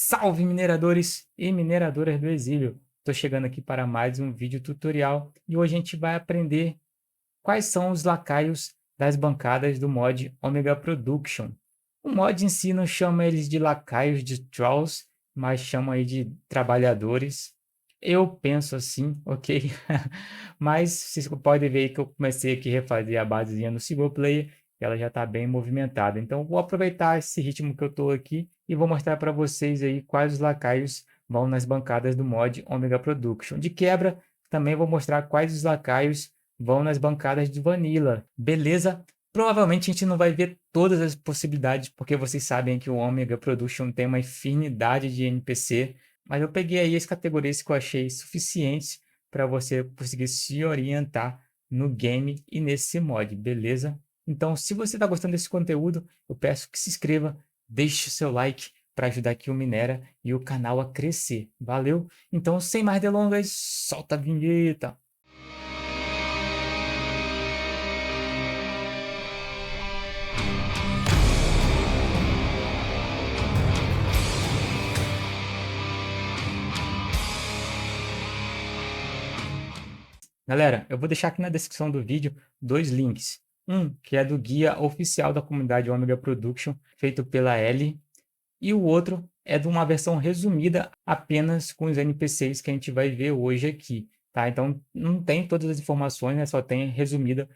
Salve mineradores e mineradoras do exílio! Estou chegando aqui para mais um vídeo tutorial e hoje a gente vai aprender quais são os lacaios das bancadas do mod Omega Production. O mod em si não chama eles de lacaios de trolls, mas chama aí de trabalhadores. Eu penso assim, ok? Mas vocês podem ver que eu comecei aqui a refazer a basezinha no single player, e ela já está bem movimentada. Então vou aproveitar esse ritmo que eu estou aqui e vou mostrar para vocês aí quais os lacaios vão nas bancadas do mod Omega Production. De quebra, também vou mostrar quais os lacaios vão nas bancadas do Vanilla, beleza? Provavelmente a gente não vai ver todas as possibilidades, porque vocês sabem que o Omega Production tem uma infinidade de NPC, mas eu peguei aí as categorias que eu achei suficientes para você conseguir se orientar no game e nesse mod, beleza? Então, se você está gostando desse conteúdo, eu peço que se inscreva, deixe o seu like para ajudar aqui o Minera e o canal a crescer. Valeu? Então, sem mais delongas, solta a vinheta! Galera, eu vou deixar aqui na descrição do vídeo dois links. Um que é do guia oficial da comunidade Omega Production, feito pela Ellie, e o outro é de uma versão resumida apenas com os NPCs que a gente vai ver hoje aqui, tá? Então não tem todas as informações, né? Só tem resumida.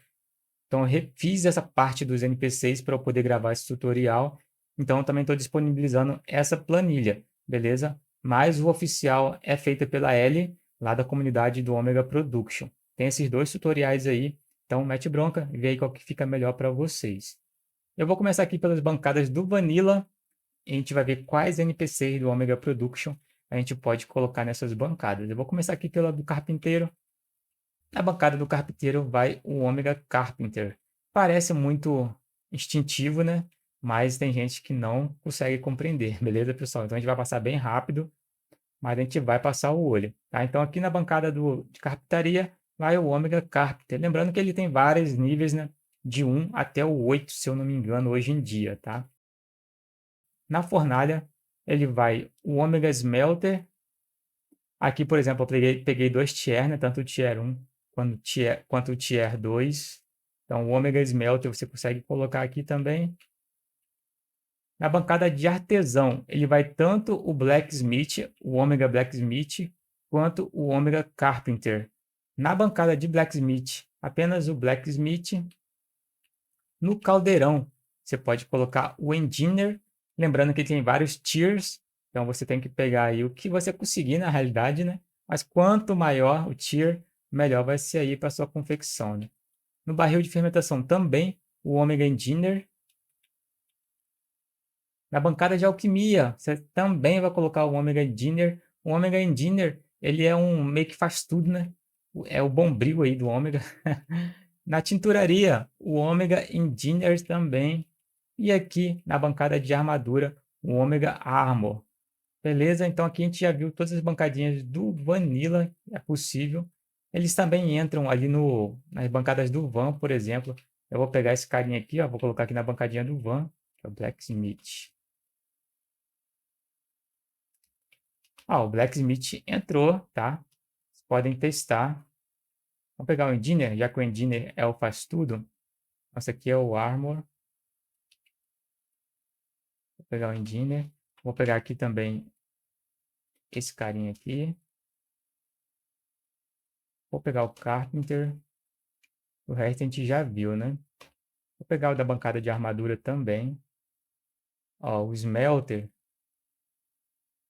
Então eu refiz essa parte dos NPCs para eu poder gravar esse tutorial. Então eu também estou disponibilizando essa planilha, beleza? Mas o oficial é feito pela Ellie, lá da comunidade do Omega Production. Tem esses dois tutoriais aí, então mete bronca e vê aí qual que fica melhor para vocês. Eu vou começar aqui pelas bancadas do Vanilla, e a gente vai ver quais NPCs do Omega Production a gente pode colocar nessas bancadas. Eu vou começar aqui pela do Carpinteiro. Na bancada do Carpinteiro vai o Omega Carpenter. Parece muito instintivo, né? Mas tem gente que não consegue compreender, beleza, pessoal? Então a gente vai passar bem rápido, mas a gente vai passar o olho, tá? Então aqui na bancada de carpintaria vai o Omega Carpenter. Lembrando que ele tem vários níveis, né? De 1 até o 8, se eu não me engano, hoje em dia, tá? Na fornalha, ele vai o Omega Smelter. Aqui, por exemplo, eu peguei dois tier, né? Tanto o tier 1 quanto o tier 2. Então, o Omega Smelter você consegue colocar aqui também. Na bancada de artesão, ele vai tanto o Blacksmith, o Omega Blacksmith, quanto o Omega Carpenter. Na bancada de Blacksmith, apenas o Blacksmith. No caldeirão, você pode colocar o Engineer, lembrando que tem vários tiers, então você tem que pegar aí o que você conseguir na realidade, né? Mas quanto maior o tier, melhor vai ser aí para sua confecção, né? No barril de fermentação também, o Omega Engineer. Na bancada de alquimia, você também vai colocar o Omega Engineer. O Omega Engineer, ele é um meio que faz tudo, né? É o bombril aí do Omega. Na tinturaria, o Omega Engineer também. E aqui na bancada de armadura, o Omega Armor. Beleza? Então aqui a gente já viu todas as bancadinhas do Vanilla, é possível. Eles também entram ali nas bancadas do Van, por exemplo. Eu vou pegar esse carinha aqui, ó, vou colocar aqui na bancadinha do Van, que é o Blacksmith. O Blacksmith entrou, tá? Vocês podem testar. Vamos pegar o Engineer, já que o Engineer é o faz tudo. Esse aqui é o Armor. Vou pegar o Engineer. Vou pegar aqui também esse carinha aqui. Vou pegar o Carpenter. O resto a gente já viu, né? Vou pegar o da bancada de armadura também. Ó, o Smelter.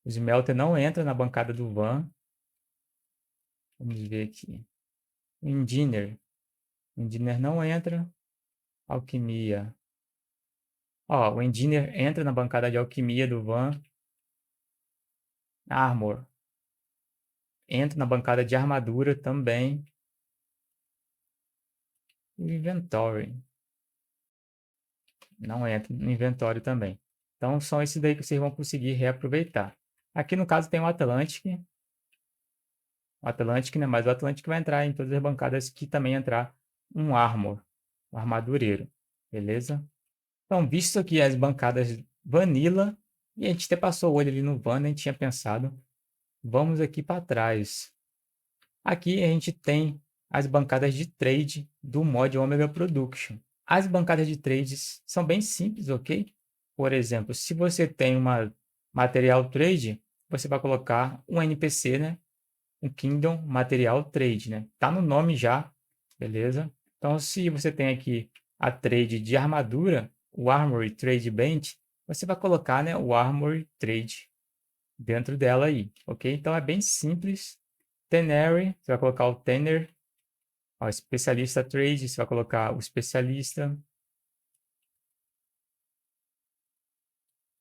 O Smelter não entra na bancada do Van. Vamos ver aqui. O Engineer. O Engineer não entra. Alquimia. Ó, o Engineer entra na bancada de alquimia do Van. Armor. Entra na bancada de armadura também. O Inventory. Não entra no inventório também. Então são esses daí que vocês vão conseguir reaproveitar. Aqui no caso tem o Atlantic. O Atlantic, né? Mas o Atlantic vai entrar em todas as bancadas que também entrar um Armor. Um armadureiro. Beleza? Então, visto aqui as bancadas Vanilla, E a gente até passou o olho ali no Vanda, a gente tinha pensado. Vamos aqui para trás. Aqui a gente tem as bancadas de trade do mod Omega Production. As bancadas de trades são bem simples, ok? Por exemplo, se você tem uma material trade, você vai colocar um NPC, né? Um Kingdom Material Trade, né? Tá no nome já, beleza? Então, se você tem aqui a trade de armadura, o Armory Trade Bench, você vai colocar, né, o Armory Trade dentro dela aí, ok? Então é bem simples. Tenary, você vai colocar o Tenor. Ó, especialista Trade, você vai colocar o especialista.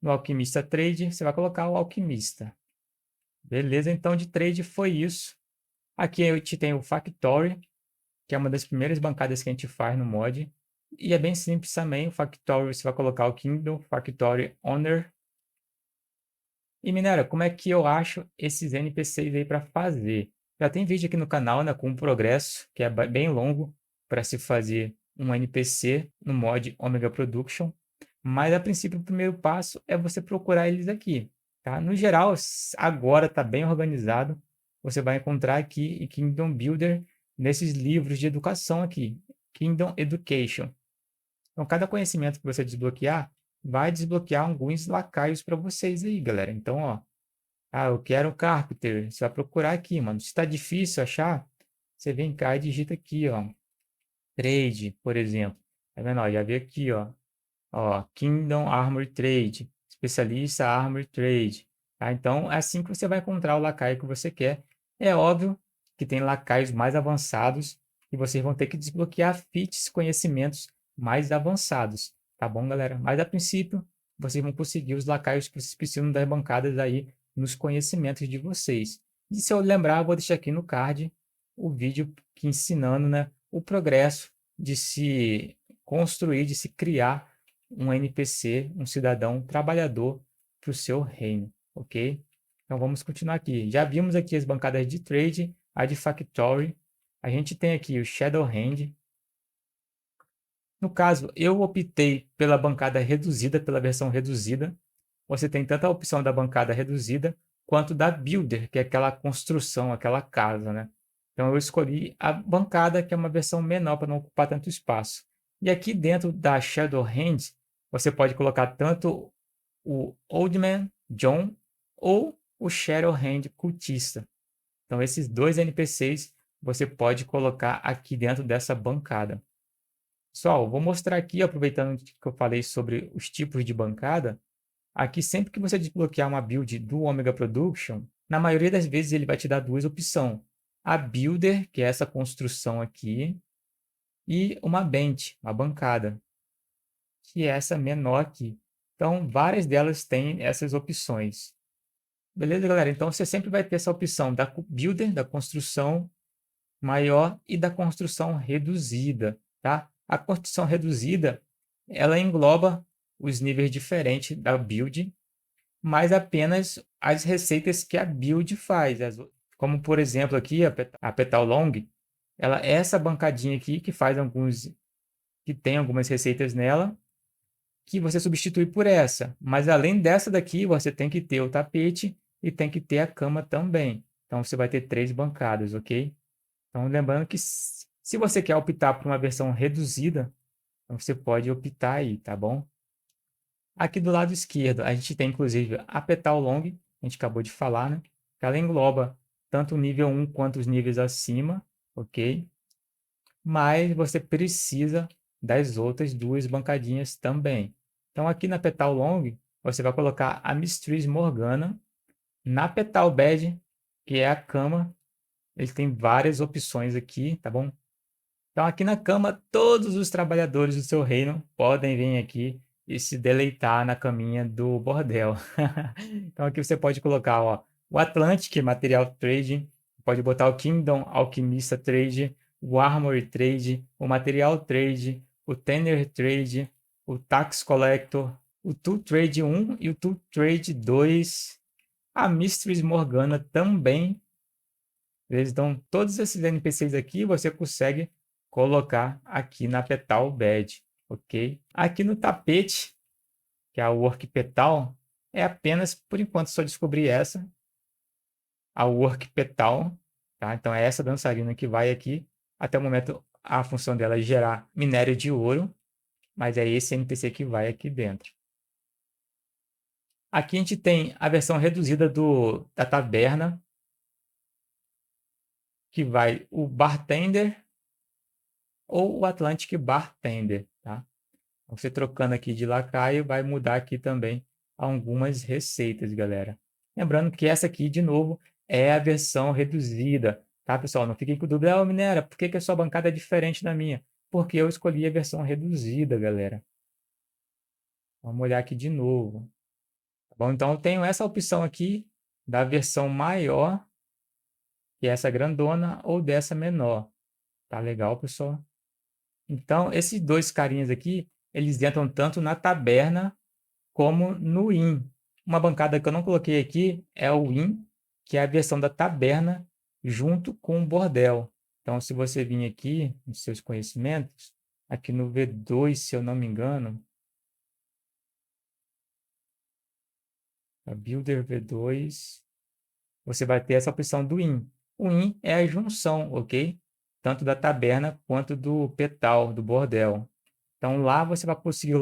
No Alquimista Trade, você vai colocar o alquimista. Beleza? Então de trade foi isso. Aqui a gente tem o Factory, que é uma das primeiras bancadas que a gente faz no mod. E é bem simples também. O Factory, você vai colocar o Kingdom, Factory Owner. E minera, como é que eu acho esses NPCs aí para fazer? Já tem vídeo aqui no canal, né, com um progresso, que é bem longo para se fazer um NPC no mod Omega Production. Mas a princípio o primeiro passo é você procurar eles aqui, tá? No geral, agora está bem organizado. Você vai encontrar aqui em Kingdom Builder nesses livros de educação aqui, Kingdom Education. Então, cada conhecimento que você desbloquear vai desbloquear alguns lacaios para vocês aí, galera. Então, ó, eu quero um Carpenter. Você vai procurar aqui, mano. Se está difícil achar, você vem cá e digita aqui, ó. Trade, por exemplo. Tá vendo? Ó, já vi aqui, ó. Ó, Kingdom Armor Trade. Especialista Armor Trade. Tá? Então, é assim que você vai encontrar o lacaio que você quer. É óbvio que tem lacaios mais avançados e vocês vão ter que desbloquear feats, conhecimentos mais avançados. Tá bom, galera? Mas, a princípio, vocês vão conseguir os lacaios que vocês precisam das bancadas aí nos conhecimentos de vocês. E se eu lembrar, eu vou deixar aqui no card o vídeo que ensinando, né, o progresso de se construir, de se criar um NPC, um cidadão trabalhador para o seu reino, ok? Então vamos continuar aqui. Já vimos aqui as bancadas de trade, a de factory. A gente tem aqui o Shadow Hand. No caso, eu optei pela bancada reduzida, pela versão reduzida. Você tem tanto a opção da bancada reduzida quanto da builder, que é aquela construção, aquela casa, né? Então eu escolhi a bancada, que é uma versão menor para não ocupar tanto espaço. E aqui dentro da Shadow Hand, você pode colocar tanto o Old Man John ou o Shadow Hand Cultista. Então esses dois NPCs você pode colocar aqui dentro dessa bancada. Pessoal, vou mostrar aqui, aproveitando que eu falei sobre os tipos de bancada. Aqui, sempre que você desbloquear uma build do Omega Production, na maioria das vezes ele vai te dar duas opções. A Builder, que é essa construção aqui, e uma Bench, uma bancada, que é essa menor aqui. Então, várias delas têm essas opções. Beleza, galera? Então, você sempre vai ter essa opção da Builder, da construção maior e da construção reduzida, tá? A construção reduzida, ela engloba os níveis diferentes da build, mas apenas as receitas que a build faz. Como, por exemplo, aqui a Petal Long, ela é essa bancadinha aqui que tem algumas receitas nela, que você substitui por essa. Mas além dessa daqui, você tem que ter o tapete e tem que ter a cama também. Então você vai ter 3 bancadas, ok? Então lembrando que se você quer optar por uma versão reduzida, então você pode optar aí, tá bom? Aqui do lado esquerdo, a gente tem inclusive a Petal Long, a gente acabou de falar, né? Ela engloba tanto o nível 1 quanto os níveis acima, ok? Mas você precisa das outras duas bancadinhas também. Então aqui na Petal Long, você vai colocar a Mistress Morgana. Na Petal Bed, que é a cama, ele tem várias opções aqui, tá bom? Então, aqui na cama, todos os trabalhadores do seu reino podem vir aqui e se deleitar na caminha do bordel. Então, aqui você pode colocar, ó, o Atlantic Material Trade, pode botar o Kingdom Alquimista Trade, o Armory Trade, o Material Trade, o Tenor Trade, o Tax Collector, o Tool Trade 1 e o Tool Trade 2. A Mistress Morgana também. Então, todos esses NPCs aqui você consegue colocar aqui na Petal Bed, ok? Aqui no tapete, que é o Work Petal, é apenas, por enquanto, só descobri essa, a Work Petal, tá? Então é essa dançarina que vai aqui. Até o momento, a função dela é gerar minério de ouro, mas é esse NPC que vai aqui dentro. Aqui a gente tem a versão reduzida da taberna, que vai o Bartender ou o Atlantic Bartender, tá? Você trocando aqui de lacaio vai mudar aqui também algumas receitas, galera. Lembrando que essa aqui, de novo, é a versão reduzida, tá, pessoal? Não fiquem com dúvida, Minera, por que a sua bancada é diferente da minha? Porque eu escolhi a versão reduzida, galera. Vamos olhar aqui de novo. Tá bom? Então, eu tenho essa opção aqui da versão maior, que é essa grandona, ou dessa menor. Tá legal, pessoal? Então, esses dois carinhas aqui, eles entram tanto na taberna como no IN. Uma bancada que eu não coloquei aqui é o IN, que é a versão da taberna junto com o bordel. Então, se você vir aqui nos seus conhecimentos, aqui no V2, se eu não me engano, a Builder V2, você vai ter essa opção do IN. O IN é a junção, ok? Tanto da taberna quanto do petal, do bordel. Então, lá você vai conseguir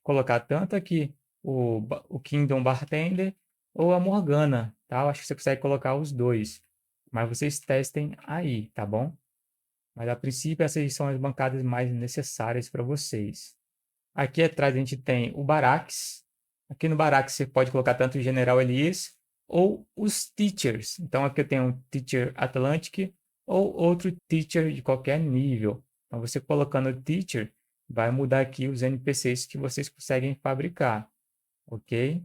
colocar tanto aqui o Kingdom Bartender ou a Morgana, tá? Eu acho que você consegue colocar os dois. Mas vocês testem aí, tá bom? Mas a princípio essas são as bancadas mais necessárias para vocês. Aqui atrás a gente tem o Barax. Aqui no Barax você pode colocar tanto o General Elias ou os Teachers. Então aqui eu tenho um Teacher Atlantic ou outro Teacher de qualquer nível. Então você colocando o Teacher, vai mudar aqui os NPCs que vocês conseguem fabricar, ok?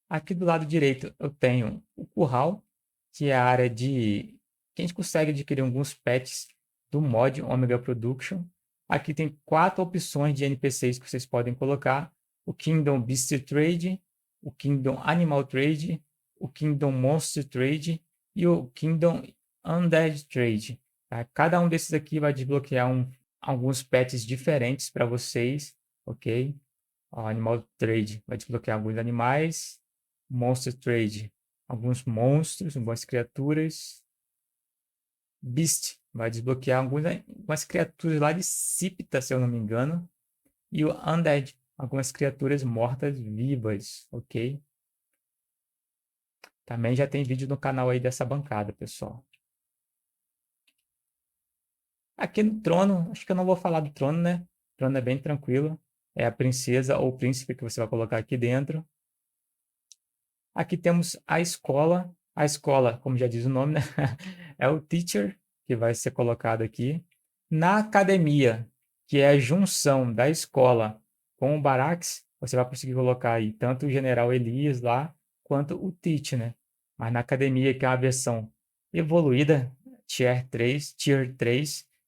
Aqui do lado direito eu tenho o curral, que é a área que a gente consegue adquirir alguns pets do mod Omega Production. Aqui tem 4 opções de NPCs que vocês podem colocar: o Kingdom Beast Trade, o Kingdom Animal Trade, o Kingdom Monster Trade e o Kingdom Undead Trade. Tá? Cada um desses aqui vai desbloquear alguns pets diferentes para vocês, ok? O Animal Trade vai desbloquear alguns animais. Monster Trade, alguns monstros, algumas criaturas. Beast vai desbloquear algumas criaturas lá de Sipta, se eu não me engano. E o Undead, algumas criaturas mortas-vivas, ok? Também já tem vídeo no canal aí dessa bancada, pessoal. Aqui no trono, acho que eu não vou falar do trono, né? O trono é bem tranquilo. É a princesa ou o príncipe que você vai colocar aqui dentro. Aqui temos a escola. A escola, como já diz o nome, né? É o teacher que vai ser colocado aqui. Na academia, que é a junção da escola com o Barax, você vai conseguir colocar aí tanto o General Elias lá, quanto o Teach, né? Mas na academia, que é uma versão evoluída, Tier 3,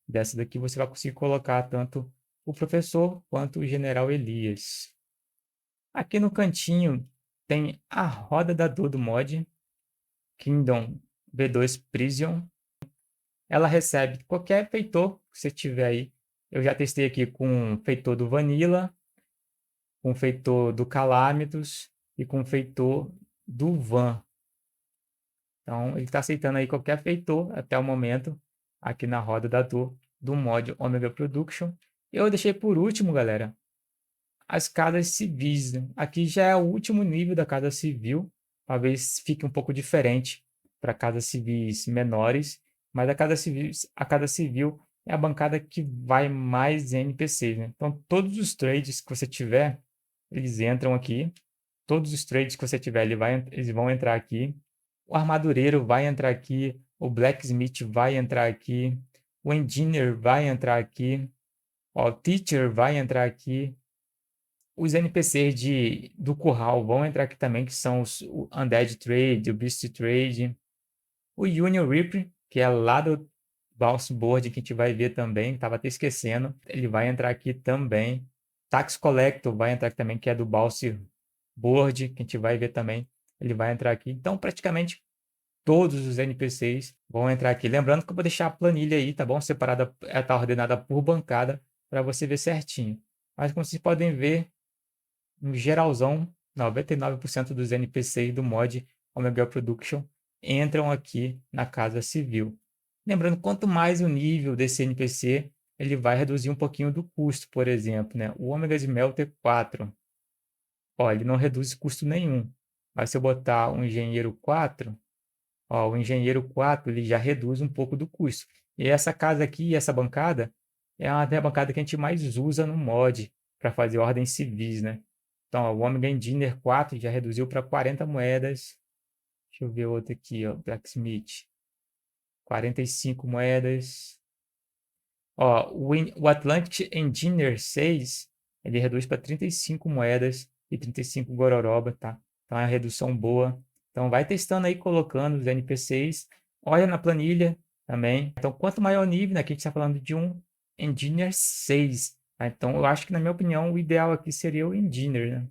dessa daqui você vai conseguir colocar tanto o professor quanto o General Elias. Aqui no cantinho tem a roda da dor do mod, Kingdom V2 Prison. Ela recebe qualquer feitor que você tiver aí. Eu já testei aqui com o feitor do Vanilla, com o feitor do Calamitos e com o feitor do Van. Então, ele está aceitando aí qualquer feitor até o momento, aqui na roda da dor do mod Omega Production. Eu deixei por último, galera, as casas civis, né? Aqui já é o último nível da casa civil. Talvez fique um pouco diferente para casas civis menores, mas a casa civil é a bancada que vai mais NPCs, né? Então, todos os trades que você tiver, eles entram aqui. Todos os trades que você tiver, eles vão entrar aqui. O armadureiro vai entrar aqui. O blacksmith vai entrar aqui. O engineer vai entrar aqui. O teacher vai entrar aqui. Os NPCs do curral vão entrar aqui também, que são o Undead Trade, o Beast Trade, o Union Reaper, que é lá do Bounce Board, que a gente vai ver também, estava até esquecendo, ele vai entrar aqui também. Tax Collector vai entrar aqui também, que é do Bounce Board, que a gente vai ver também, ele vai entrar aqui. Então, praticamente todos os NPCs vão entrar aqui. Lembrando que eu vou deixar a planilha aí, tá bom? Separada, está ordenada por bancada, para você ver certinho. Mas como vocês podem ver, no geralzão, 99% dos NPCs do mod Omega Production entram aqui na Casa Civil. Lembrando, quanto mais o nível desse NPC, ele vai reduzir um pouquinho do custo, por exemplo, né? O Omega Smelter 4, ó, ele não reduz custo nenhum. Mas se eu botar um Engenheiro 4, ó, o Engenheiro 4 ele já reduz um pouco do custo. E essa casa aqui, essa bancada, é uma da bancada que a gente mais usa no mod para fazer ordens civis, né? Então, ó, o Omega Engineer 4 já reduziu para 40 moedas. Deixa eu ver outro aqui, ó, Blacksmith. 45 moedas. Ó, o Atlantic Engineer 6, ele reduz para 35 moedas e 35 gororoba, tá? Então é uma redução boa. Então vai testando aí, colocando os NPCs. Olha na planilha também. Então quanto maior o nível, né? Aqui a gente está falando de um Engineer 6. Tá? Então eu acho que, na minha opinião, o ideal aqui seria o Engineer, né?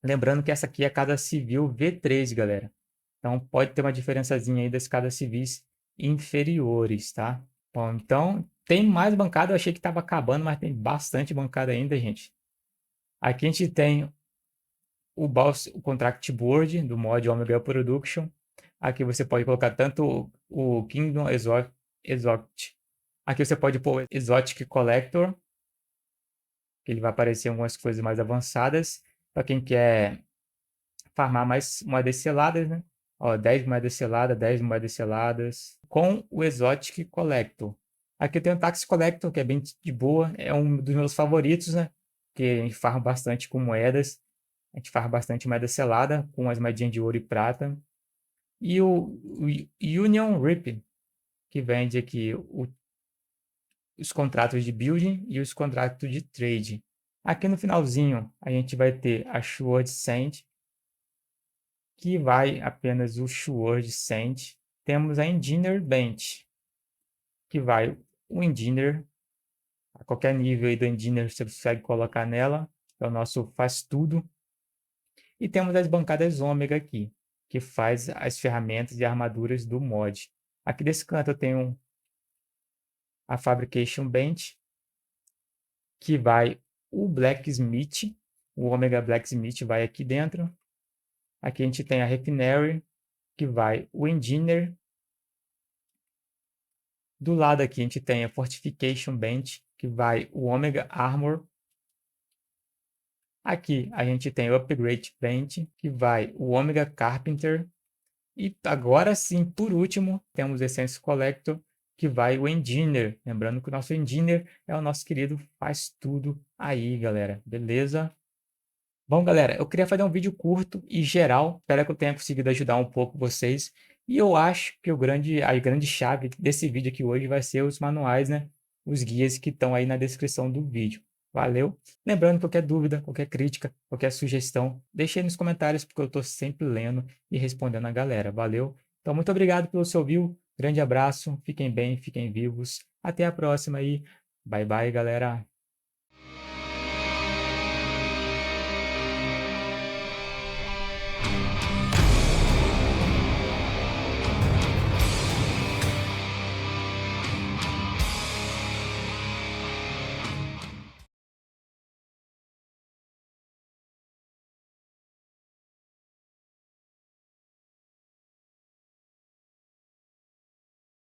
Lembrando que essa aqui é a Casa Civil V3, galera. Então pode ter uma diferençazinha aí das casas civis inferiores, tá? Bom, então tem mais bancada. Eu achei que estava acabando, mas tem bastante bancada ainda, gente. Aqui a gente tem o Contract Board do mod Omega Production. Aqui você pode colocar tanto o Kingdom Exotic. Aqui você pode pôr o Exotic Collector, que ele vai aparecer algumas coisas mais avançadas. Para quem quer farmar mais moedas seladas, né? Ó, 10 moedas seladas, 10 moedas seladas. Com o Exotic Collector. Aqui tem o Tax Collector, que é bem de boa. É um dos meus favoritos, né? Que a gente farma bastante com moedas. A gente farma bastante moeda selada, com as moedinhas de ouro e prata. E o Union Rip, que vende aqui os contratos de building e os contratos de trade. Aqui no finalzinho, a gente vai ter a Sword Sand, que vai apenas o Sword Sand. Temos a Engineer Bench, que vai o Engineer, a qualquer nível aí do Engineer você consegue colocar nela, é o nosso faz tudo. E temos as bancadas Ômega aqui, que faz as ferramentas e armaduras do mod. Aqui desse canto eu tenho a Fabrication Bench, que vai o Blacksmith, o Omega Blacksmith vai aqui dentro. Aqui a gente tem a Refinery, que vai o Engineer. Do lado aqui a gente tem a Fortification Bench, que vai o Omega Armor. Aqui a gente tem o Upgrade Bench, que vai o Omega Carpenter. E agora sim, por último, temos o Essence Collector, que vai o Engineer. Lembrando que o nosso Engineer é o nosso querido faz tudo aí, galera. Beleza? Bom, galera, eu queria fazer um vídeo curto e geral. Espero que eu tenha conseguido ajudar um pouco vocês. E eu acho que a grande chave desse vídeo aqui hoje vai ser os manuais, né? Os guias que estão aí na descrição do vídeo. Valeu? Lembrando, qualquer dúvida, qualquer crítica, qualquer sugestão, deixe aí nos comentários, porque eu estou sempre lendo e respondendo a galera. Valeu? Então, muito obrigado pelo seu view. Grande abraço, fiquem bem, fiquem vivos. Até a próxima aí. Bye bye, galera.